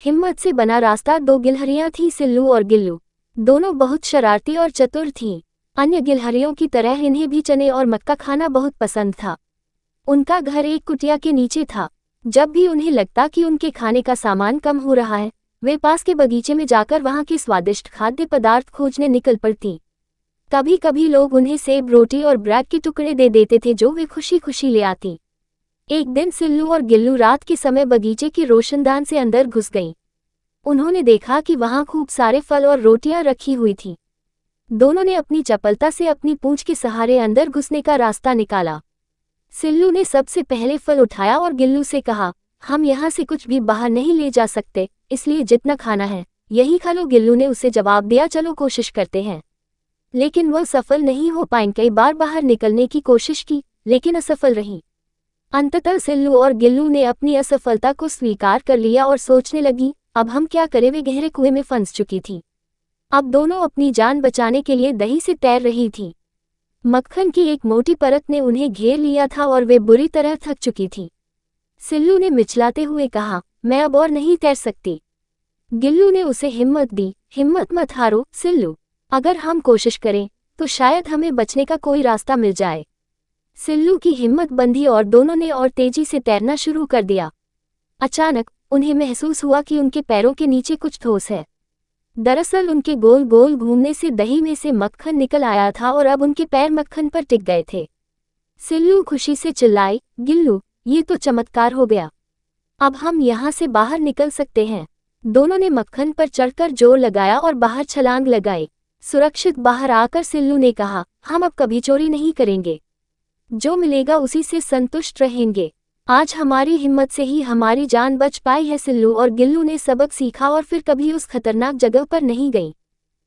हिम्मत से बना रास्ता। दो गिलहरियां थीं, सिल्लू और गिल्लू। दोनों बहुत शरारती और चतुर थीं। अन्य गिलहरियों की तरह इन्हें भी चने और मक्का खाना बहुत पसंद था। उनका घर एक कुटिया के नीचे था। जब भी उन्हें लगता कि उनके खाने का सामान कम हो रहा है, वे पास के बगीचे में जाकर वहां के स्वादिष्ट खाद्य पदार्थ खोजने निकल पड़ती। कभी कभी लोग उन्हें सेब, रोटी और ब्रेड के टुकड़े दे देते थे जो वे खुशी खुशी ले आती। एक दिन सिल्लू और गिल्लू रात के समय बगीचे की रोशनदान से अंदर घुस गईं। उन्होंने देखा कि वहां खूब सारे फल और रोटियां रखी हुई थीं। दोनों ने अपनी चपलता से अपनी पूंछ के सहारे अंदर घुसने का रास्ता निकाला। सिल्लू ने सबसे पहले फल उठाया और गिल्लू से कहा, हम यहाँ से कुछ भी बाहर नहीं ले जा सकते, इसलिए जितना खाना है यही खा लो। गिल्लू ने उसे जवाब दिया, चलो कोशिश करते हैं। लेकिन वह सफल नहीं हो पाए। कई बार बाहर निकलने की कोशिश की, लेकिन असफल रही। अंततः सिल्लू और गिल्लू ने अपनी असफलता को स्वीकार कर लिया और सोचने लगी, अब हम क्या करें। वे गहरे कुएं में फंस चुकी थी। अब दोनों अपनी जान बचाने के लिए दही से तैर रही थी। मक्खन की एक मोटी परत ने उन्हें घेर लिया था और वे बुरी तरह थक चुकी थी। सिल्लू ने मिचलाते हुए कहा, मैं अब और नहीं तैर सकती। गिल्लू ने उसे हिम्मत दी, हिम्मत मत हारो सिल्लू, अगर हम कोशिश करें तो शायद हमें बचने का कोई रास्ता मिल जाए। सिल्लू की हिम्मत बंधी और दोनों ने और तेजी से तैरना शुरू कर दिया। अचानक उन्हें महसूस हुआ कि उनके पैरों के नीचे कुछ ठोस है। दरअसल उनके गोल गोल घूमने से दही में से मक्खन निकल आया था और अब उनके पैर मक्खन पर टिक गए थे। सिल्लू खुशी से चिल्लाई, गिल्लू, ये तो चमत्कार हो गया। अब हम यहाँ से बाहर निकल सकते हैं। दोनों ने मक्खन पर चढ़कर जोर लगाया और बाहर छलांग लगाई। सुरक्षित बाहर आकर सिल्लू ने कहा, हम अब कभी चोरी नहीं करेंगे, जो मिलेगा उसी से संतुष्ट रहेंगे। आज हमारी हिम्मत से ही हमारी जान बच पाई है। सिल्लू और गिल्लू ने सबक सीखा और फिर कभी उस खतरनाक जगह पर नहीं गईं।